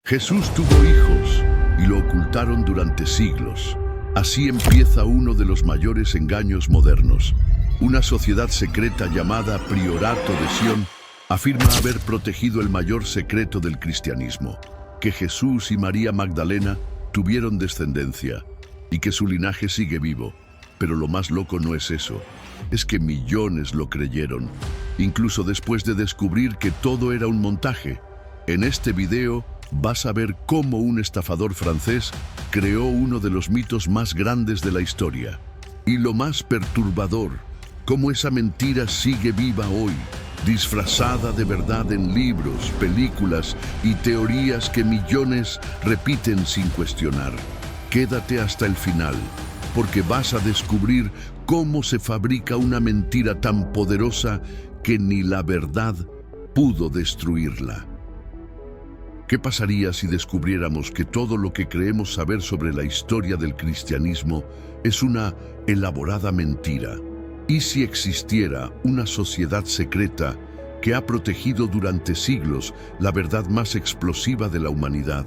Jesús tuvo hijos y lo ocultaron durante siglos. Así empieza uno de los mayores engaños modernos. Una sociedad secreta llamada Priorato de Sion afirma haber protegido el mayor secreto del cristianismo, que Jesús y María Magdalena tuvieron descendencia y que su linaje sigue vivo. Pero lo más loco no es eso, es que millones lo creyeron, incluso después de descubrir que todo era un montaje. En este video vas a ver cómo un estafador francés creó uno de los mitos más grandes de la historia. Y lo más perturbador, cómo esa mentira sigue viva hoy, disfrazada de verdad en libros, películas y teorías que millones repiten sin cuestionar. Quédate hasta el final, porque vas a descubrir cómo se fabrica una mentira tan poderosa que ni la verdad pudo destruirla. ¿Qué pasaría si descubriéramos que todo lo que creemos saber sobre la historia del cristianismo es una elaborada mentira? ¿Y si existiera una sociedad secreta que ha protegido durante siglos la verdad más explosiva de la humanidad?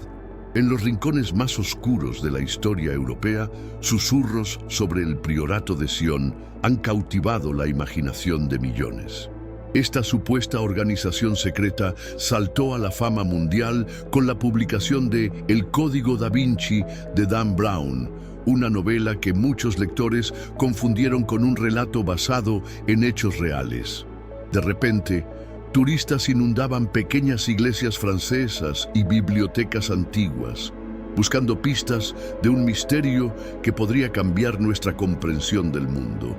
En los rincones más oscuros de la historia europea, susurros sobre el Priorato de Sion han cautivado la imaginación de millones. Esta supuesta organización secreta saltó a la fama mundial con la publicación de El Código da Vinci de Dan Brown, una novela que muchos lectores confundieron con un relato basado en hechos reales. De repente, turistas inundaban pequeñas iglesias francesas y bibliotecas antiguas, buscando pistas de un misterio que podría cambiar nuestra comprensión del mundo.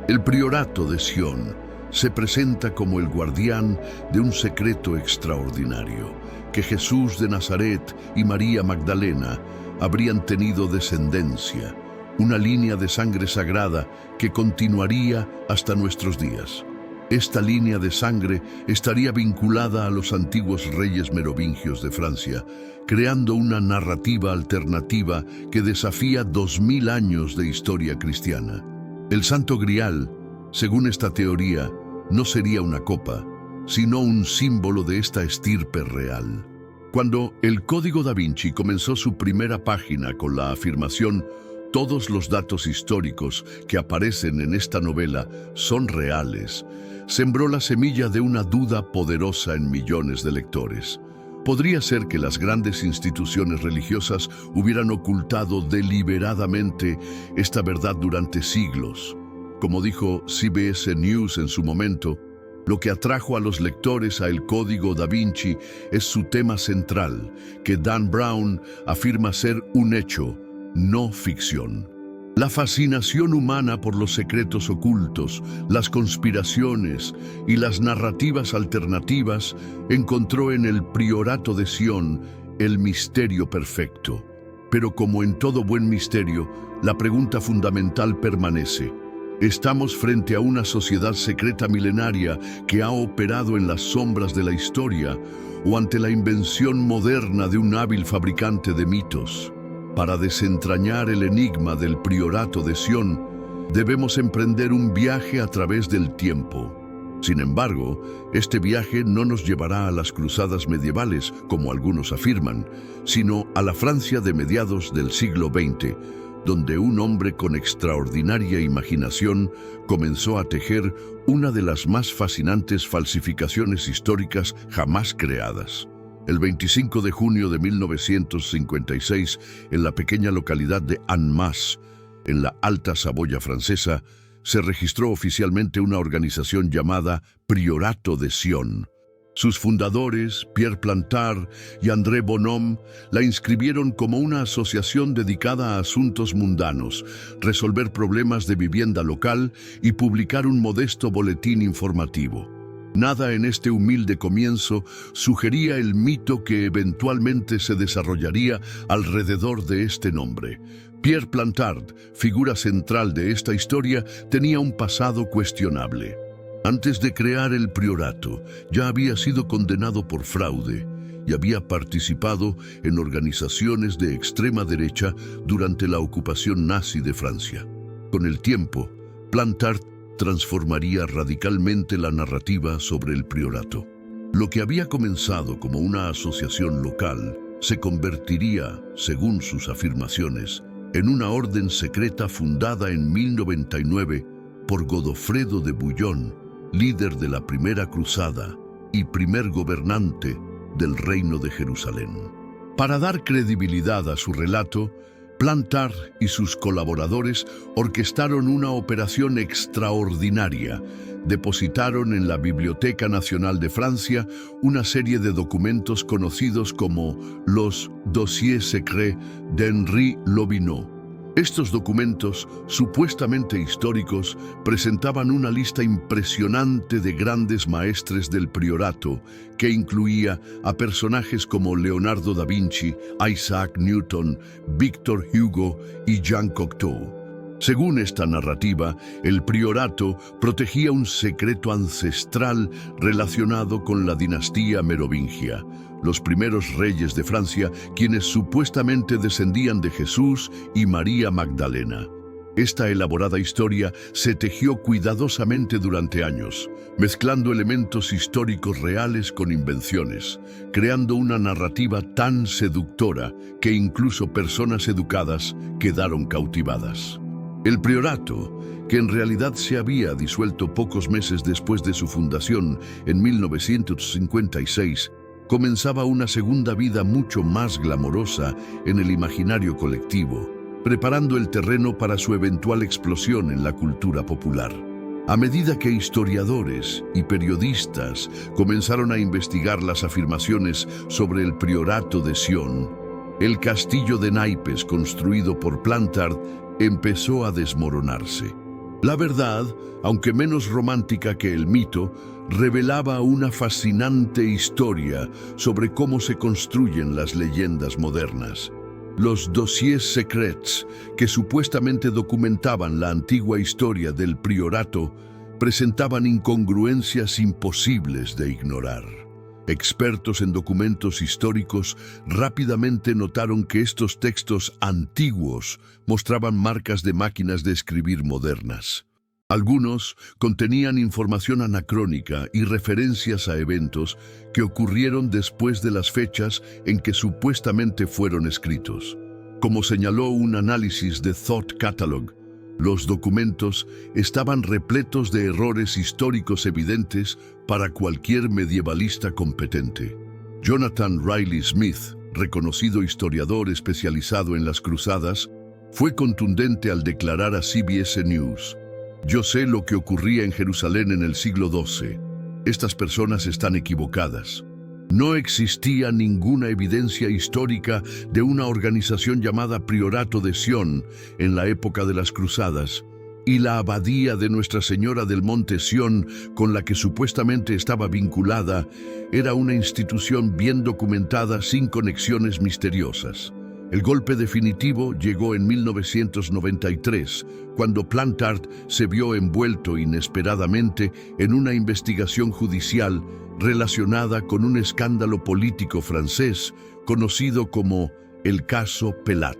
El Priorato de Sion se presenta como el guardián de un secreto extraordinario, que Jesús de Nazaret y María Magdalena habrían tenido descendencia, una línea de sangre sagrada que continuaría hasta nuestros días. Esta línea de sangre estaría vinculada a los antiguos reyes merovingios de Francia, creando una narrativa alternativa que desafía 2000 años de historia cristiana. El Santo Grial, según esta teoría, no sería una copa, sino un símbolo de esta estirpe real. Cuando el Código da Vinci comenzó su primera página con la afirmación «Todos los datos históricos que aparecen en esta novela son reales», sembró la semilla de una duda poderosa en millones de lectores. Podría ser que las grandes instituciones religiosas hubieran ocultado deliberadamente esta verdad durante siglos. Como dijo CBS News en su momento, lo que atrajo a los lectores a El Código da Vinci es su tema central, que Dan Brown afirma ser un hecho, no ficción. La fascinación humana por los secretos ocultos, las conspiraciones y las narrativas alternativas encontró en el Priorato de Sion el misterio perfecto. Pero como en todo buen misterio, la pregunta fundamental permanece. ¿Estamos frente a una sociedad secreta milenaria que ha operado en las sombras de la historia o ante la invención moderna de un hábil fabricante de mitos? Para desentrañar el enigma del Priorato de Sion, debemos emprender un viaje a través del tiempo. Sin embargo, este viaje no nos llevará a las cruzadas medievales, como algunos afirman, sino a la Francia de mediados del siglo XX, donde un hombre con extraordinaria imaginación comenzó a tejer una de las más fascinantes falsificaciones históricas jamás creadas. El 25 de junio de 1956, en la pequeña localidad de Annemasse, en la Alta Saboya francesa, se registró oficialmente una organización llamada Priorato de Sion. Sus fundadores, Pierre Plantard y André Bonhomme, la inscribieron como una asociación dedicada a asuntos mundanos, resolver problemas de vivienda local y publicar un modesto boletín informativo. Nada en este humilde comienzo sugería el mito que eventualmente se desarrollaría alrededor de este nombre. Pierre Plantard, figura central de esta historia, tenía un pasado cuestionable. Antes de crear el priorato, ya había sido condenado por fraude y había participado en organizaciones de extrema derecha durante la ocupación nazi de Francia. Con el tiempo, Plantard transformaría radicalmente la narrativa sobre el priorato. Lo que había comenzado como una asociación local se convertiría, según sus afirmaciones, en una orden secreta fundada en 1099 por Godofredo de Bouillon, líder de la Primera Cruzada y primer gobernante del Reino de Jerusalén. Para dar credibilidad a su relato, Plantard y sus colaboradores orquestaron una operación extraordinaria. Depositaron en la Biblioteca Nacional de Francia una serie de documentos conocidos como los Dossiers Secrets d'Henri Lobineau. Estos documentos, supuestamente históricos, presentaban una lista impresionante de grandes maestres del priorato, que incluía a personajes como Leonardo da Vinci, Isaac Newton, Victor Hugo y Jean Cocteau. Según esta narrativa, el priorato protegía un secreto ancestral relacionado con la dinastía merovingia, los primeros reyes de Francia, quienes supuestamente descendían de Jesús y María Magdalena. Esta elaborada historia se tejió cuidadosamente durante años, mezclando elementos históricos reales con invenciones, creando una narrativa tan seductora que incluso personas educadas quedaron cautivadas. El priorato, que en realidad se había disuelto pocos meses después de su fundación en 1956, comenzaba una segunda vida mucho más glamorosa en el imaginario colectivo, preparando el terreno para su eventual explosión en la cultura popular. A medida que historiadores y periodistas comenzaron a investigar las afirmaciones sobre el priorato de Sion, el castillo de naipes construido por Plantard empezó a desmoronarse. La verdad, aunque menos romántica que el mito, revelaba una fascinante historia sobre cómo se construyen las leyendas modernas. Los Dossiers Secrets, que supuestamente documentaban la antigua historia del priorato, presentaban incongruencias imposibles de ignorar. Expertos en documentos históricos rápidamente notaron que estos textos antiguos mostraban marcas de máquinas de escribir modernas. Algunos contenían información anacrónica y referencias a eventos que ocurrieron después de las fechas en que supuestamente fueron escritos. Como señaló un análisis de Thought Catalog, los documentos estaban repletos de errores históricos evidentes para cualquier medievalista competente. Jonathan Riley Smith, reconocido historiador especializado en las cruzadas, fue contundente al declarar a CBS News: "Yo sé lo que ocurría en Jerusalén en el siglo XII. Estas personas están equivocadas. No existía ninguna evidencia histórica de una organización llamada Priorato de Sion en la época de las Cruzadas, y la abadía de Nuestra Señora del Monte Sion, con la que supuestamente estaba vinculada, era una institución bien documentada sin conexiones misteriosas". El golpe definitivo llegó en 1993, cuando Plantard se vio envuelto inesperadamente en una investigación judicial relacionada con un escándalo político francés conocido como el caso Pelat.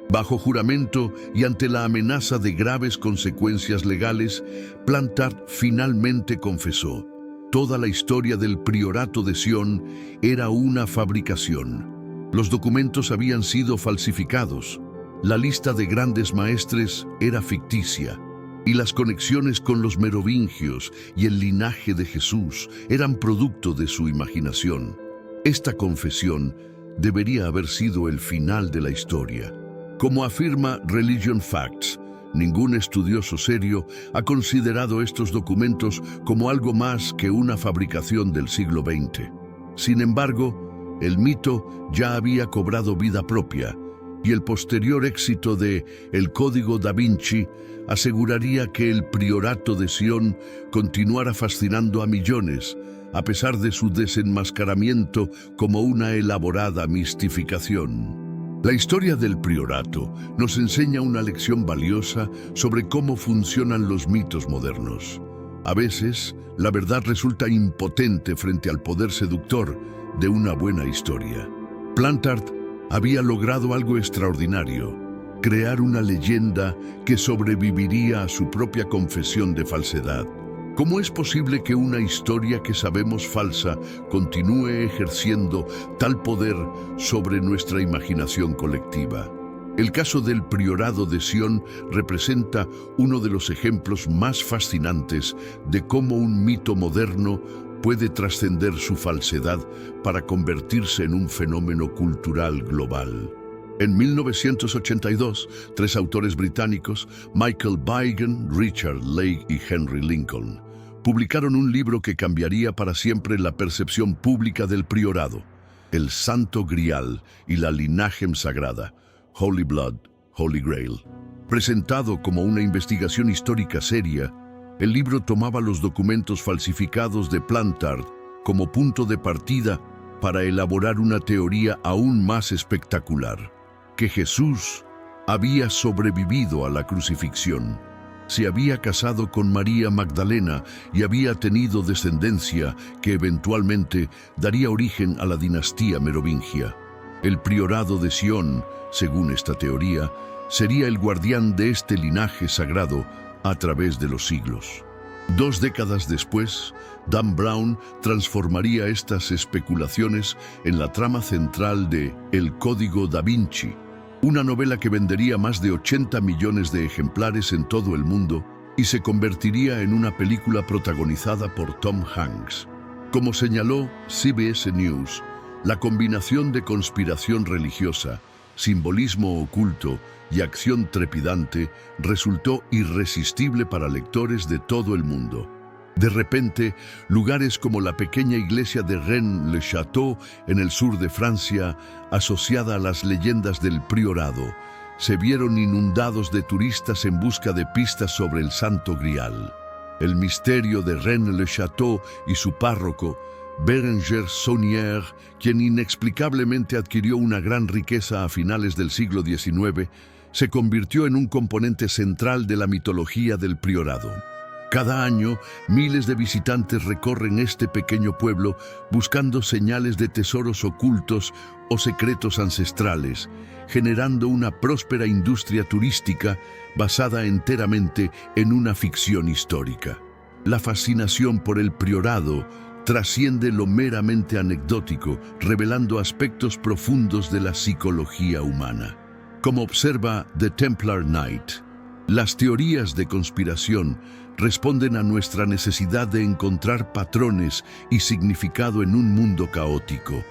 Bajo juramento y ante la amenaza de graves consecuencias legales, Plantard finalmente confesó: toda la historia del priorato de Sion era una fabricación. Los documentos habían sido falsificados, la lista de grandes maestres era ficticia, y las conexiones con los merovingios y el linaje de Jesús eran producto de su imaginación. Esta confesión debería haber sido el final de la historia. Como afirma Religion Facts, ningún estudioso serio ha considerado estos documentos como algo más que una fabricación del siglo XX. Sin embargo, el mito ya había cobrado vida propia, y el posterior éxito de El Código da Vinci aseguraría que el priorato de Sion continuara fascinando a millones, a pesar de su desenmascaramiento como una elaborada mistificación. La historia del priorato nos enseña una lección valiosa sobre cómo funcionan los mitos modernos. A veces, la verdad resulta impotente frente al poder seductor de una buena historia. Plantard había logrado algo extraordinario: crear una leyenda que sobreviviría a su propia confesión de falsedad. ¿Cómo es posible que una historia que sabemos falsa continúe ejerciendo tal poder sobre nuestra imaginación colectiva? El caso del Priorado de Sion representa uno de los ejemplos más fascinantes de cómo un mito moderno puede trascender su falsedad para convertirse en un fenómeno cultural global. En 1982, tres autores británicos, Michael Bigon, Richard Leigh y Henry Lincoln, publicaron un libro que cambiaría para siempre la percepción pública del priorado, el Santo Grial y la linaje sagrada, Holy Blood, Holy Grail. Presentado como una investigación histórica seria, el libro tomaba los documentos falsificados de Plantard como punto de partida para elaborar una teoría aún más espectacular, que Jesús había sobrevivido a la crucifixión, se había casado con María Magdalena y había tenido descendencia que eventualmente daría origen a la dinastía merovingia. El Priorado de Sion, según esta teoría, sería el guardián de este linaje sagrado a través de los siglos. 2 décadas después, Dan Brown transformaría estas especulaciones en la trama central de El Código da Vinci, una novela que vendería más de 80 millones de ejemplares en todo el mundo y se convertiría en una película protagonizada por Tom Hanks. Como señaló CBS News, la combinación de conspiración religiosa, simbolismo oculto y acción trepidante resultó irresistible para lectores de todo el mundo. De repente, lugares como la pequeña iglesia de Rennes-le-Château en el sur de Francia, asociada a las leyendas del Priorado, se vieron inundados de turistas en busca de pistas sobre el Santo Grial. El misterio de Rennes-le-Château y su párroco, Bérenger Saunier, quien inexplicablemente adquirió una gran riqueza a finales del siglo XIX, se convirtió en un componente central de la mitología del Priorado. Cada año, miles de visitantes recorren este pequeño pueblo buscando señales de tesoros ocultos o secretos ancestrales, generando una próspera industria turística basada enteramente en una ficción histórica. La fascinación por el Priorado trasciende lo meramente anecdótico, revelando aspectos profundos de la psicología humana. Como observa The Templar Knight, las teorías de conspiración responden a nuestra necesidad de encontrar patrones y significado en un mundo caótico.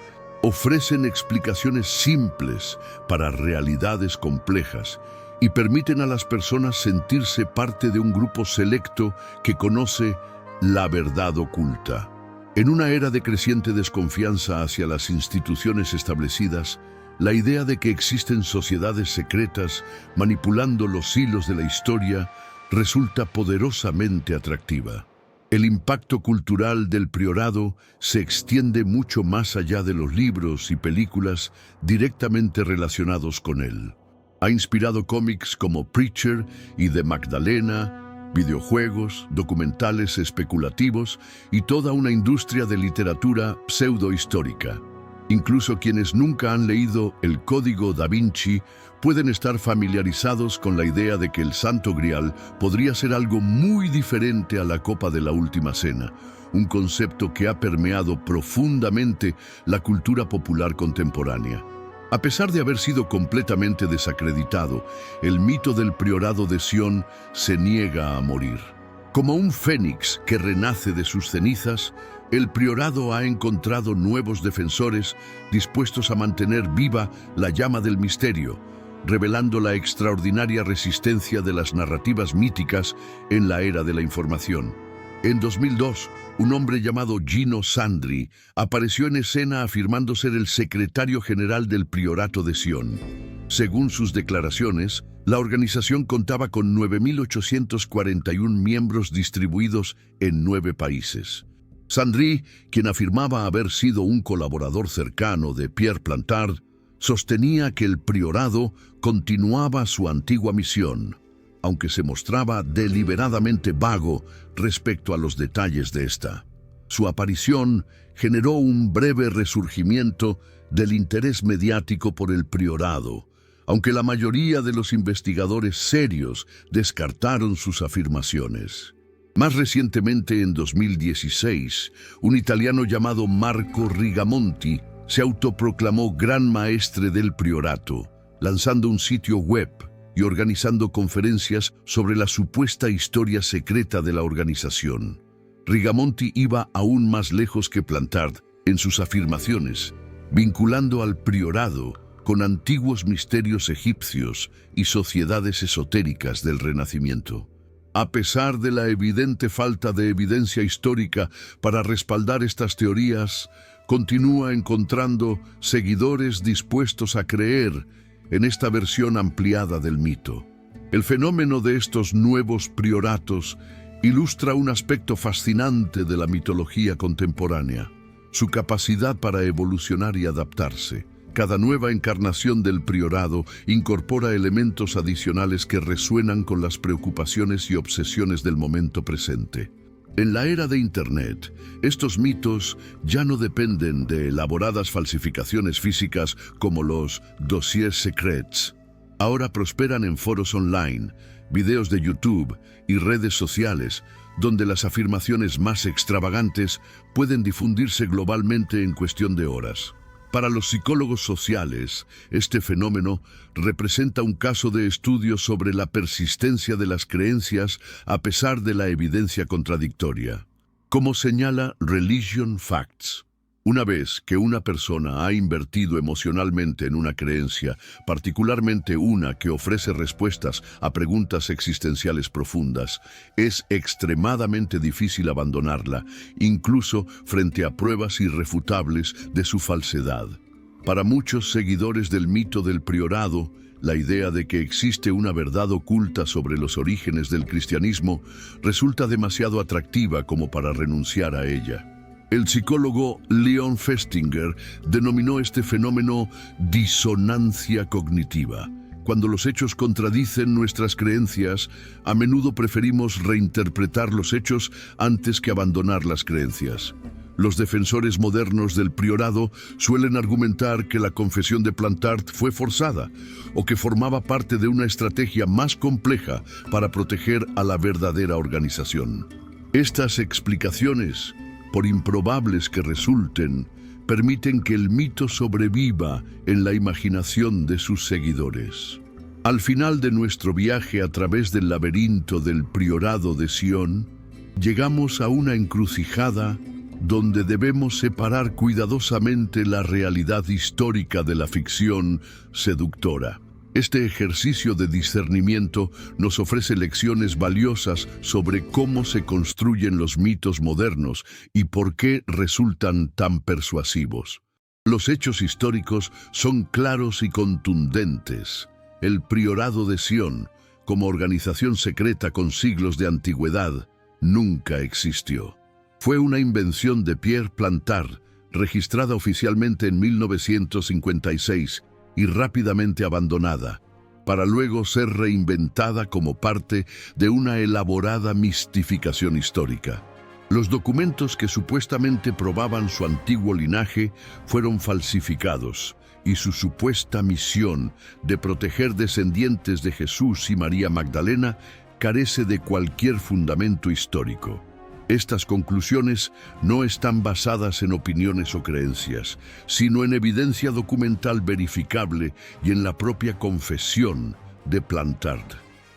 Ofrecen explicaciones simples para realidades complejas y permiten a las personas sentirse parte de un grupo selecto que conoce la verdad oculta. En una era de creciente desconfianza hacia las instituciones establecidas, la idea de que existen sociedades secretas manipulando los hilos de la historia resulta poderosamente atractiva. El impacto cultural del Priorado se extiende mucho más allá de los libros y películas directamente relacionados con él. Ha inspirado cómics como Preacher y The Magdalena, videojuegos, documentales especulativos y toda una industria de literatura pseudohistórica. Incluso quienes nunca han leído El Código da Vinci pueden estar familiarizados con la idea de que el Santo Grial podría ser algo muy diferente a la copa de la Última Cena, un concepto que ha permeado profundamente la cultura popular contemporánea. A pesar de haber sido completamente desacreditado, el mito del Priorado de Sion se niega a morir. Como un fénix que renace de sus cenizas, el Priorado ha encontrado nuevos defensores dispuestos a mantener viva la llama del misterio, revelando la extraordinaria resistencia de las narrativas míticas en la era de la información. En 2002, un hombre llamado Gino Sandri apareció en escena afirmando ser el secretario general del Priorato de Sion. Según sus declaraciones, la organización contaba con 9.841 miembros distribuidos en 9 países. Sandri, quien afirmaba haber sido un colaborador cercano de Pierre Plantard, sostenía que el Priorado continuaba su antigua misión, aunque se mostraba deliberadamente vago respecto a los detalles de esta. Su aparición generó un breve resurgimiento del interés mediático por el Priorado, aunque la mayoría de los investigadores serios descartaron sus afirmaciones. Más recientemente, en 2016, un italiano llamado Marco Rigamonti se autoproclamó gran maestre del priorato, lanzando un sitio web y organizando conferencias sobre la supuesta historia secreta de la organización. Rigamonti iba aún más lejos que Plantard en sus afirmaciones, vinculando al priorado con antiguos misterios egipcios y sociedades esotéricas del Renacimiento. A pesar de la evidente falta de evidencia histórica para respaldar estas teorías, continúa encontrando seguidores dispuestos a creer en esta versión ampliada del mito. El fenómeno de estos nuevos prioratos ilustra un aspecto fascinante de la mitología contemporánea: su capacidad para evolucionar y adaptarse. Cada nueva encarnación del priorado incorpora elementos adicionales que resuenan con las preocupaciones y obsesiones del momento presente. En la era de Internet, estos mitos ya no dependen de elaboradas falsificaciones físicas como los dossiers secrets. Ahora prosperan en foros online, videos de YouTube y redes sociales, donde las afirmaciones más extravagantes pueden difundirse globalmente en cuestión de horas. Para los psicólogos sociales, este fenómeno representa un caso de estudio sobre la persistencia de las creencias a pesar de la evidencia contradictoria. Como señala Religion Facts, una vez que una persona ha invertido emocionalmente en una creencia, particularmente una que ofrece respuestas a preguntas existenciales profundas, es extremadamente difícil abandonarla, incluso frente a pruebas irrefutables de su falsedad. Para muchos seguidores del mito del priorado, la idea de que existe una verdad oculta sobre los orígenes del cristianismo resulta demasiado atractiva como para renunciar a ella. El psicólogo Leon Festinger denominó este fenómeno disonancia cognitiva. Cuando los hechos contradicen nuestras creencias, a menudo preferimos reinterpretar los hechos antes que abandonar las creencias. Los defensores modernos del priorado suelen argumentar que la confesión de Plantard fue forzada o que formaba parte de una estrategia más compleja para proteger a la verdadera organización. Estas explicaciones, por improbables que resulten, permiten que el mito sobreviva en la imaginación de sus seguidores. Al final de nuestro viaje a través del laberinto del priorado de Sion, llegamos a una encrucijada donde debemos separar cuidadosamente la realidad histórica de la ficción seductora. Este ejercicio de discernimiento nos ofrece lecciones valiosas sobre cómo se construyen los mitos modernos y por qué resultan tan persuasivos. Los hechos históricos son claros y contundentes. El Priorado de Sion, como organización secreta con siglos de antigüedad, nunca existió. Fue una invención de Pierre Plantard, registrada oficialmente en 1956, y rápidamente abandonada, para luego ser reinventada como parte de una elaborada mistificación histórica. Los documentos que supuestamente probaban su antiguo linaje fueron falsificados, y su supuesta misión de proteger descendientes de Jesús y María Magdalena carece de cualquier fundamento histórico. Estas conclusiones no están basadas en opiniones o creencias, sino en evidencia documental verificable y en la propia confesión de Plantard.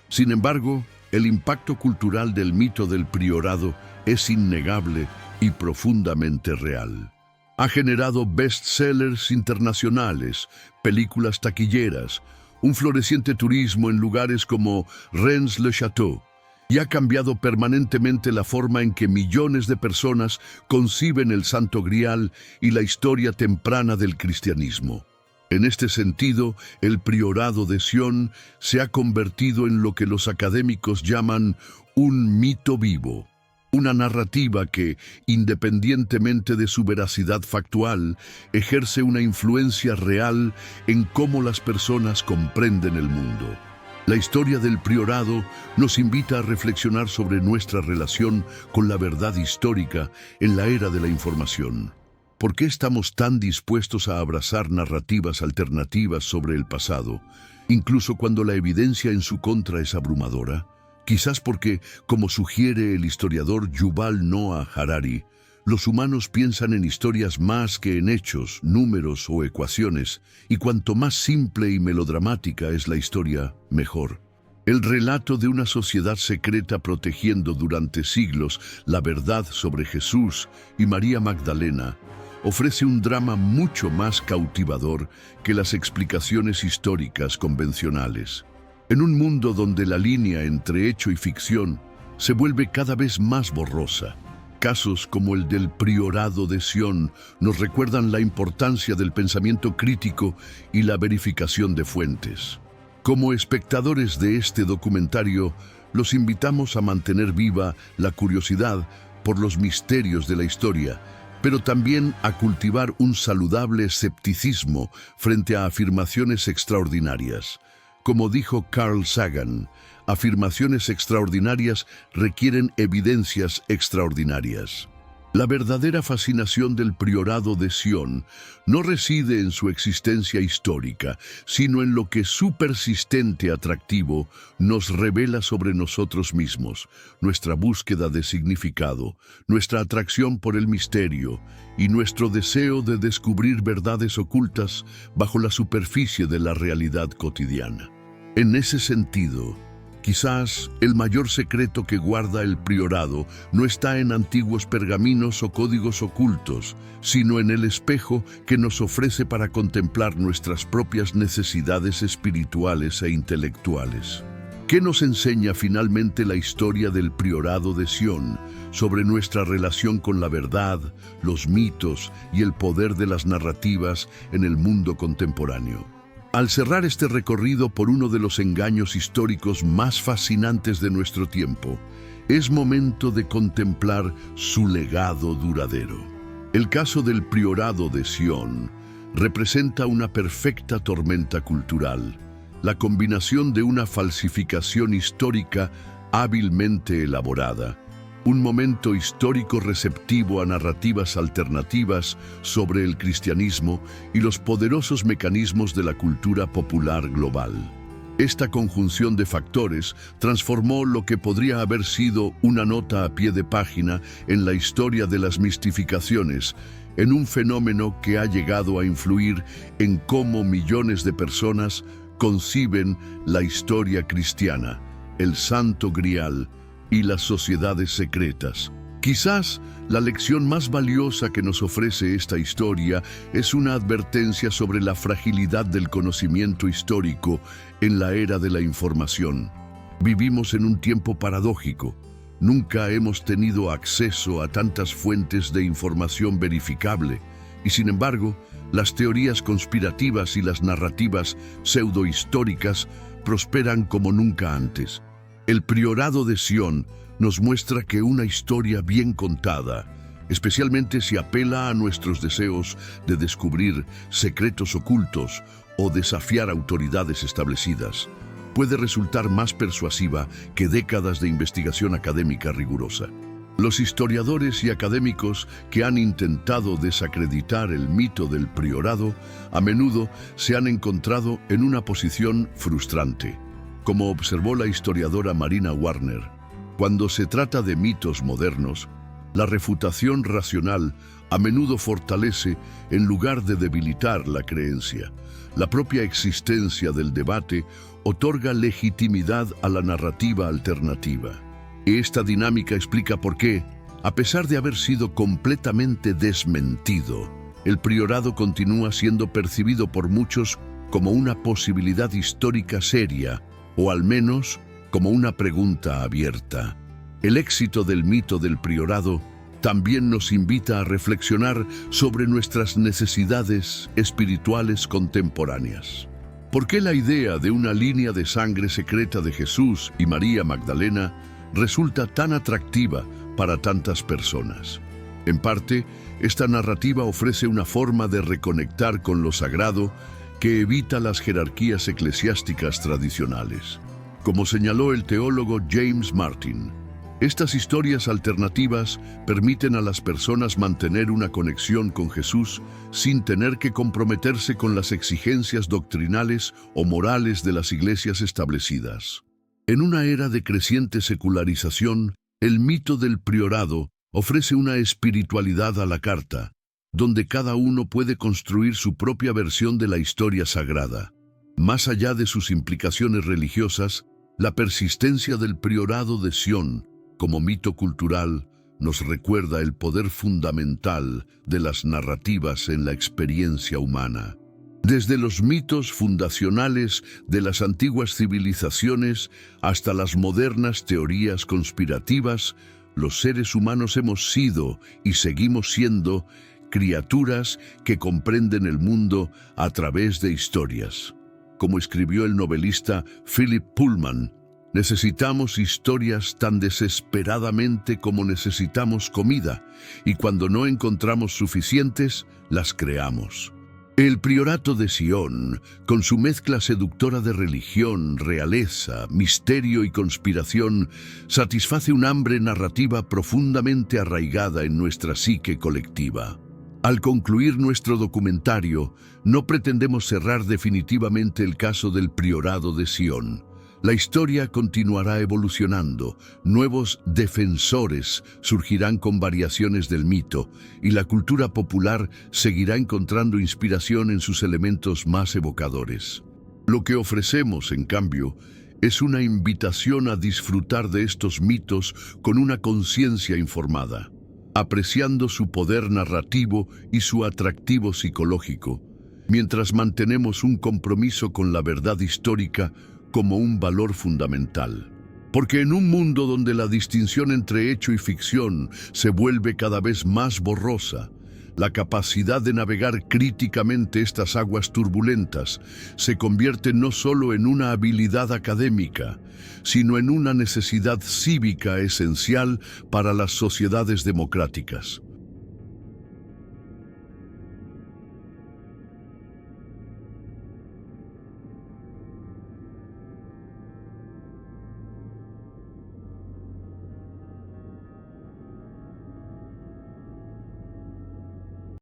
Sin embargo, el impacto cultural del mito del priorado es innegable y profundamente real. Ha generado bestsellers internacionales, películas taquilleras, un floreciente turismo en lugares como Rennes-le-Château, y ha cambiado permanentemente la forma en que millones de personas conciben el Santo Grial y la historia temprana del cristianismo. En este sentido, el Priorado de Sion se ha convertido en lo que los académicos llaman un mito vivo, una narrativa que, independientemente de su veracidad factual, ejerce una influencia real en cómo las personas comprenden el mundo. La historia del priorado nos invita a reflexionar sobre nuestra relación con la verdad histórica en la era de la información. ¿Por qué estamos tan dispuestos a abrazar narrativas alternativas sobre el pasado, incluso cuando la evidencia en su contra es abrumadora? Quizás porque, como sugiere el historiador Yuval Noah Harari, los humanos piensan en historias más que en hechos, números o ecuaciones, y cuanto más simple y melodramática es la historia, mejor. El relato de una sociedad secreta protegiendo durante siglos la verdad sobre Jesús y María Magdalena ofrece un drama mucho más cautivador que las explicaciones históricas convencionales. En un mundo donde la línea entre hecho y ficción se vuelve cada vez más borrosa, casos como el del Priorado de Sion nos recuerdan la importancia del pensamiento crítico y la verificación de fuentes. Como espectadores de este documentario, los invitamos a mantener viva la curiosidad por los misterios de la historia, pero también a cultivar un saludable escepticismo frente a afirmaciones extraordinarias. Como dijo Carl Sagan, afirmaciones extraordinarias requieren evidencias extraordinarias. La verdadera fascinación del Priorado de Sion no reside en su existencia histórica, sino en lo que su persistente atractivo nos revela sobre nosotros mismos, nuestra búsqueda de significado, nuestra atracción por el misterio y nuestro deseo de descubrir verdades ocultas bajo la superficie de la realidad cotidiana. En ese sentido, quizás el mayor secreto que guarda el Priorado no está en antiguos pergaminos o códigos ocultos, sino en el espejo que nos ofrece para contemplar nuestras propias necesidades espirituales e intelectuales. ¿Qué nos enseña finalmente la historia del Priorado de Sion sobre nuestra relación con la verdad, los mitos y el poder de las narrativas en el mundo contemporáneo? Al cerrar este recorrido por uno de los engaños históricos más fascinantes de nuestro tiempo, es momento de contemplar su legado duradero. El caso del Priorado de Sion representa una perfecta tormenta cultural, la combinación de una falsificación histórica hábilmente elaborada, un momento histórico receptivo a narrativas alternativas sobre el cristianismo y los poderosos mecanismos de la cultura popular global. Esta conjunción de factores transformó lo que podría haber sido una nota a pie de página en la historia de las mistificaciones en un fenómeno que ha llegado a influir en cómo millones de personas conciben la historia cristiana, el Santo Grial y las sociedades secretas. Quizás la lección más valiosa que nos ofrece esta historia es una advertencia sobre la fragilidad del conocimiento histórico en la era de la información. Vivimos en un tiempo paradójico. Nunca hemos tenido acceso a tantas fuentes de información verificable y, sin embargo, las teorías conspirativas y las narrativas pseudohistóricas prosperan como nunca antes. El Priorado de Sion nos muestra que una historia bien contada, especialmente si apela a nuestros deseos de descubrir secretos ocultos o desafiar autoridades establecidas, puede resultar más persuasiva que décadas de investigación académica rigurosa. Los historiadores y académicos que han intentado desacreditar el mito del Priorado a menudo se han encontrado en una posición frustrante. Como observó la historiadora Marina Warner, cuando se trata de mitos modernos, la refutación racional a menudo fortalece en lugar de debilitar la creencia. La propia existencia del debate otorga legitimidad a la narrativa alternativa. Esta dinámica explica por qué, a pesar de haber sido completamente desmentido, el Priorado continúa siendo percibido por muchos como una posibilidad histórica seria, o al menos como una pregunta abierta. El éxito del mito del Priorado también nos invita a reflexionar sobre nuestras necesidades espirituales contemporáneas. ¿Por qué la idea de una línea de sangre secreta de Jesús y María Magdalena resulta tan atractiva para tantas personas? En parte, esta narrativa ofrece una forma de reconectar con lo sagrado que evita las jerarquías eclesiásticas tradicionales. Como señaló el teólogo James Martin, estas historias alternativas permiten a las personas mantener una conexión con Jesús sin tener que comprometerse con las exigencias doctrinales o morales de las iglesias establecidas. En una era de creciente secularización, el mito del priorado ofrece una espiritualidad a la carta, donde cada uno puede construir su propia versión de la historia sagrada. Más allá de sus implicaciones religiosas, la persistencia del priorado de Sion, como mito cultural, nos recuerda el poder fundamental de las narrativas en la experiencia humana. Desde los mitos fundacionales de las antiguas civilizaciones hasta las modernas teorías conspirativas, los seres humanos hemos sido y seguimos siendo criaturas que comprenden el mundo a través de historias. Como escribió el novelista Philip Pullman, necesitamos historias tan desesperadamente como necesitamos comida, y cuando no encontramos suficientes, las creamos. El priorato de Sion, con su mezcla seductora de religión, realeza, misterio y conspiración, satisface un hambre narrativa profundamente arraigada en nuestra psique colectiva. Al concluir nuestro documentario, no pretendemos cerrar definitivamente el caso del priorado de Sion. La historia continuará evolucionando, nuevos defensores surgirán con variaciones del mito, y la cultura popular seguirá encontrando inspiración en sus elementos más evocadores. Lo que ofrecemos, en cambio, es una invitación a disfrutar de estos mitos con una conciencia informada, apreciando su poder narrativo y su atractivo psicológico, mientras mantenemos un compromiso con la verdad histórica como un valor fundamental. Porque en un mundo donde la distinción entre hecho y ficción se vuelve cada vez más borrosa, la capacidad de navegar críticamente estas aguas turbulentas se convierte no solo en una habilidad académica, sino en una necesidad cívica esencial para las sociedades democráticas.